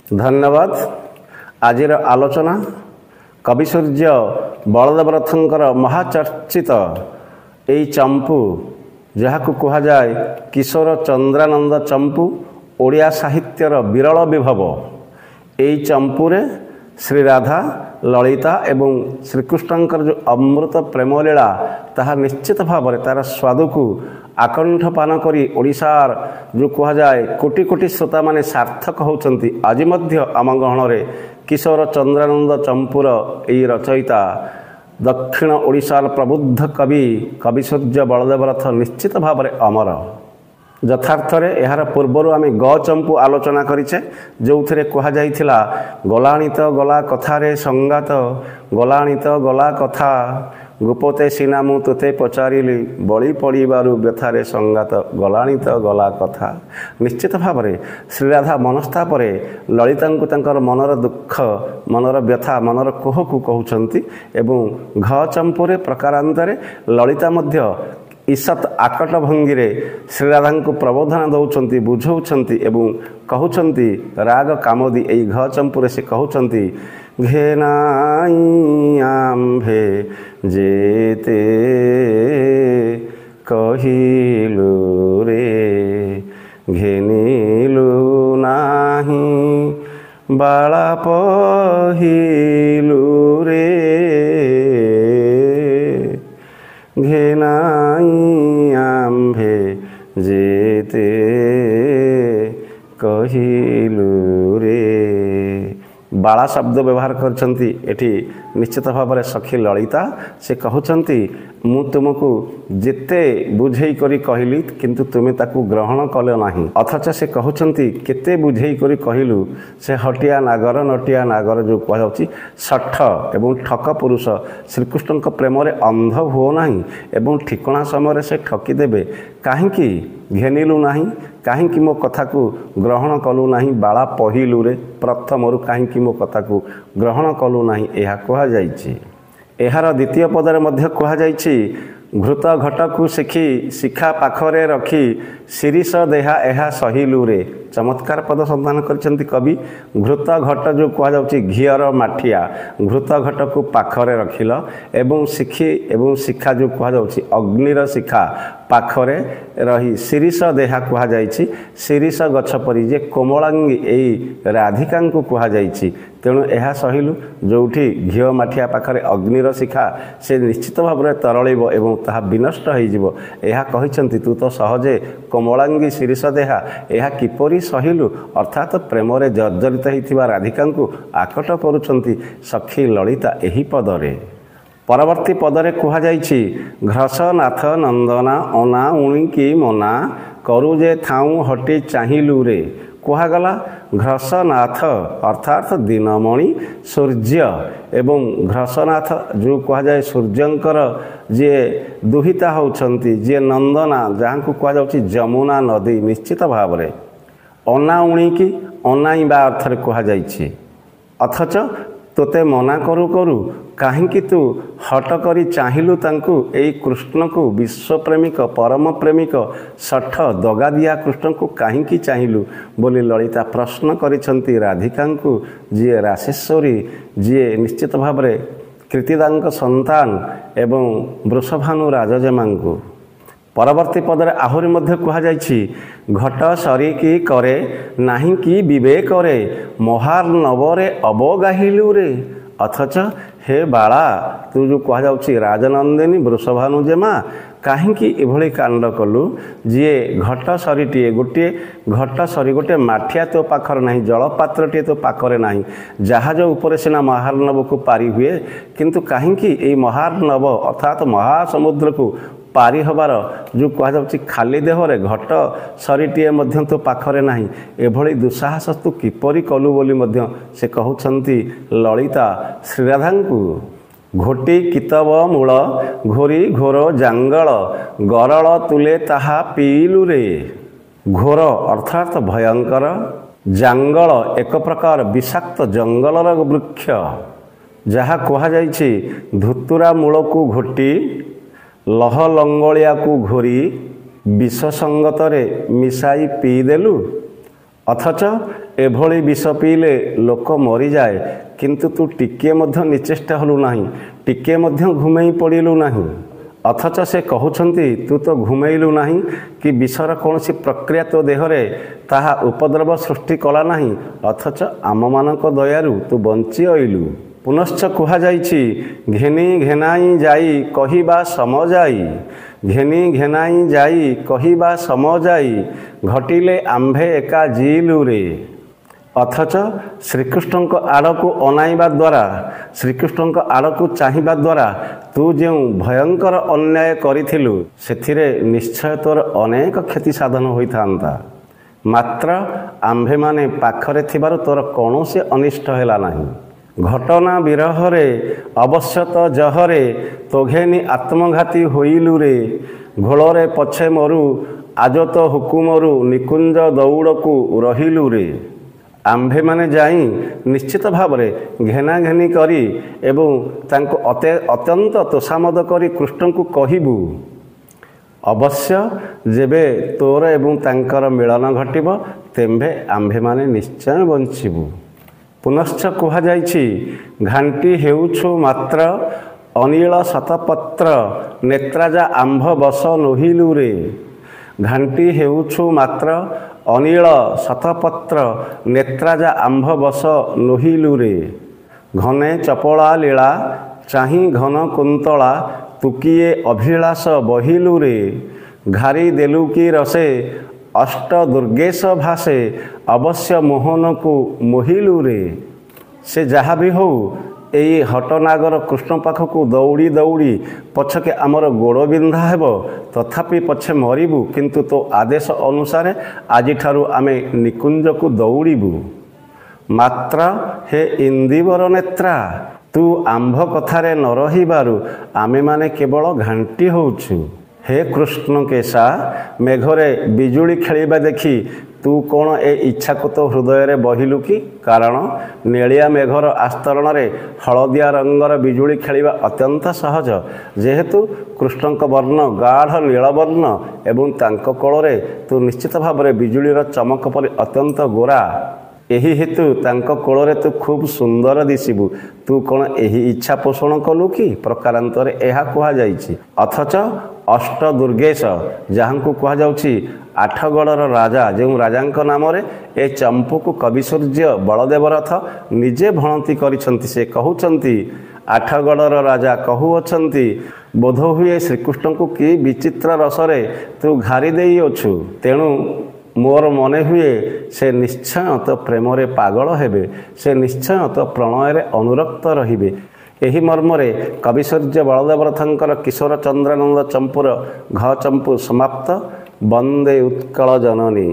धन्यवाद। आजिर आलोचना कवि सूर्य बलदेवरथंकर महाचर्चित यही चंपू जहाँ कह जाए किशोर चंद्रानंद चंपू ओडिया साहित्यर विरल विभव। यही चंपूरे श्री राधा ललिता एवं श्रीकृष्णंकर जो अमृत प्रेमलीला ताहा निश्चित भाव तार स्वाद को आकंठ पान करी ओडिशार जो कह जाए कोटि कोटि श्रोता माने सार्थक होउचंती। आज मध्य आम गहन किशोर चंद्रानंद चंपूर यही रचयिता दक्षिण ओडिशार प्रबुद्ध कवि कवि सूर्य बलदेवरथ निश्चित भाव अमर। यथार्थरे यार पूर्वर आम ग चंपू आलोचना करिछे जो थे कहुला गलाणी तो गला कथारे संगात गलाणी तो गला कथा गोपते सीना मु तुते पचारिली बड़ी पड़ू व्यथारे संगात गलाणी तो गला कथा। निश्चित भाव श्रीराधा मनस्तापर ललिता को मनर दुख मनर व्यथा मनर कोह को कहते एवं घ चंपूरे प्रकारांतरे ललिता मध्य ईसत आकट भंगी श्रीराधा को प्रबोधन दौरान बुझाऊँच एवं कहते राग कामोदी यही घ चंपूरे से कहते घेनाई आम्भे जेते कहिलु रे घेनिलु नाही बाला पहिलु रे घेनाई आम्भे जेते कहिलु रे। बाला शब्द व्यवहार करछंती एठी निश्चित भाव में सखी ललिता से कहउछंती मु तुमको जेते बुझेई करी कहली किंतु तुमे ताकू ग्रहण कले नाही। अथच से कहउछंती केते बुझेई करी कहलु से हटिया नागर नटिया नागर जो कहउछि सठ एवं ठक पुरुष श्रीकृष्ण प्रेम रे अंध हो नाही एवं ठिकणा समय से ठकी देबे काहेकि घेनिलु नाही काहेकि मो कथा को ग्रहण कलु नाही बाला पहिलु रे प्रथमरु काहेकि मो कथा को ग्रहण कलु नाही एहा कहा जाइछि। एहार द्वितीय पदरे मध्य कहा जाइछि घृत घट को शिखी शिखा पाखरे रखी शिरीष देहा एहा सहिलु रे। चमत्कार पद संधान करछंती कवि। घृत घट जो कह जाउछि घियर माठिया घृत घट को पाखरे रखिल एवं शिखी एवं शिखा जो कह जाउछि अग्निर शिखा पाखरे रही शिरीष देहा कह जाइछि शिरीष गछ परी जे कोमलांगी एई राधिका को कह जाइछि। तेणु यह सहिलु जोठी घीओ माठिया पाखरे अग्निर शिखा से निश्चित भाव में तरलिब एवं ताहा विनष्ट हो कहिछंती तू तो सहजे कोमलांगी शिरीष देहा यह किपरि सहिलु अर्थात प्रेम रे जर्जरित होइथिबा राधिका को आकट करुछंती सखी ललिता एही पदरे। परवर्ती पदरे कहा जाइछि घ्रसनाथ नंदना अना उणिकी मना करुजे थाऊ हटी चाहिलु रे। कहगला घ्रसनाथ अर्थात दिनमणि सूर्य एवं घ्रसनाथ जो कह जाए सूर्यंकर जे दुहिता होउछंती जे नंदना जहाँ को कह जाउछि जमुना नदी। निश्चित भाव में अना उणिकी अनाइबा अर्थरे कह जाइछि अथच तोते मना करू करू काहेकि तू हट करी चाहिलु तांकु एई कृष्ण को विश्व प्रेमिक परम प्रेमिक सठ दगा दिया कृष्ण को काहेकि चाहिलु बोली ललिता प्रश्न करिछंती राधिका को जी राशेश्वरी जी निश्चित भाव में कृतिदांक संतान एवं वृषभानु राजजेमा को। परवर्ती पदरे आहुरी मध्य कहा जाइछि घट सरी की करे नाही कि विवेक रे महार नवरे अवगाहिलु रे। अथच हे बाला तू जो कह जाउछि राजनंदिनी वृषभानु जेमा काहेकि एभली कांड कलु जी घट सरीटे गोटे घट सरी गोटे माठिया तो पाखर नहीं जलपात्रटे तो पाखरे नहीं जहाज उपर सिना महार्णव को पारी हुए किंतु काहेकि ए महार्णव अर्थात महासमुद्र को पारी हबार जो कह जाउछि खाली देहरे घट सरीटे मध्य तो पाखरे नहीं एभली दुस्साहस तू किपरि कलु बोली मध्य से कहउछंती ललिता श्रीराधा को। घोटी कितब मूल घोरी घोर जांगल गरल तुले ताहा पीलु रे। घोर अर्थात भयंकर जांगल एक प्रकार विषाक्त जंगलर वृक्ष जहाँ कह जाइछि धुतुरा मूल को घोटी लह लंगलिया को घोरी विष संगत मिसाई पीदेलु। अथच एभली विष पीले लोक मरीजाए किंतु तू टिके मध्य निचेष्टा हलु नहीं, टिके मध्य घुमेई पड़िलु नहीं। अथच से कहउछंती तू तो घुमेइलु नहीं कि विषर कौन प्रक्रिया तो देहरे ताहा उपद्रव सृष्टि कला नहीं, अथच आम मानक दयारु तू बंची अइलु। पुनश्च कुहा जाइछि घेनी घेनाई जाई कहिबा समजाई, घेनी घेनाई जाई कहिबा समजाई घटिले आंभे एका जीलु रे। अथच श्रीकृष्ण आड़ को अनाइबा द्वारा, श्रीकृष्ण आड़ को चाहिबा द्वारा तू जो भयंकर अन्याय करिथिलु सेथिरे निश्चय तोर अनेक क्षति साधन होइथांता, मात्र आंभे माने पाखरे थिबारु तोर कौनसी अनिष्ट हैला नाही। घटना विरहरे अवश्यत जहरे तोघेनी आत्मघाती होइलु रे, घोलरे पछे मरु आज तो हुकुमरु निकुंज दौड़कू रहिलु रे। आंभे माने जाई निश्चित भाव में घेना घेनी करी एवं तांको अत्यंत तोषामद करी कृष्ण को कहबू, अवश्य जेबे तोर एवं तांकर मिलन घटिब तेंभे आंभे माने निश्चय बंचिबू। पुनश्च कुहा जाइछि घांटी हेउछु मात्र अनिल शतपत्र नेत्राजा आंभ बस नोहिलु रे। घांटी हेउछु मात्र अनिल शतपत्र नेत्राजा आंभ बस नोहिलु रे। घने चपला लीला चाही घन कुंतला तुकिए अभिलाष बहिलु रे। घारी देलु की रसे अष्ट दुर्गेश भासे अवश्य मोहन को मोहिलु रे। से जहाँ भी हो यही हटनागर कृष्ण पाखक दौड़ी दौड़ी पछके आमर गोड़ बिंधा हेब तथापि पछे मरिबू, किंतु तो आदेश अनुसार आज ठारू आमे निकुंज को दौड़बू। मात्र हे इंदिवर नेत्रा तू आंभ कथारे न रहिबारु आमे माने केवल घांटी होउछु। हे कृष्ण केशा मेघरे बिजुली खेलिबा देखी तू कौन ए इच्छा को तो हृदय रे बहिलु कि? कारण नेलिया मेघर आस्तरण रे हलदिया रंगर बिजुली खेलिबा अत्यंत सहज, जेहेतु कृष्ण वर्ण गाढ़ नीलवर्ण एवं तांको कोଳରେ तू निश्चित भाव में बिजुलीर चमक परि अत्यंत गोरा, एही हेतु तांको कोଳରେ तू खूब सुंदर दिशिबू। तू कौन एही इच्छा पोषण कलु कि? प्रकारांतर एहा कुहा जाइछि। अथच अष्ट दुर्गेश जहाँ को कह जाउछि आठगड़र राजा, जो राजांक नाम रे ए चंपू को कवि सूर्य बलदेव रथ निजे भणती करिसंती। से कहउचंती आठगड़र राजा कहूअछंती बोध हुए श्रीकृष्ण को कि विचित्र रसरे तू घारी देई अछु, तेणु मोर मने हुए से निश्चय तो प्रेम रे पागल हेबे, से निश्चय तो प्रणय रे अनुरक्त रहिबे। एही मर्मरे कविसूर्य बलदेव रथंकर किशोर चंद्रानंद चंपूर घ चंपू समाप्त। वंदे उत्कल जननी।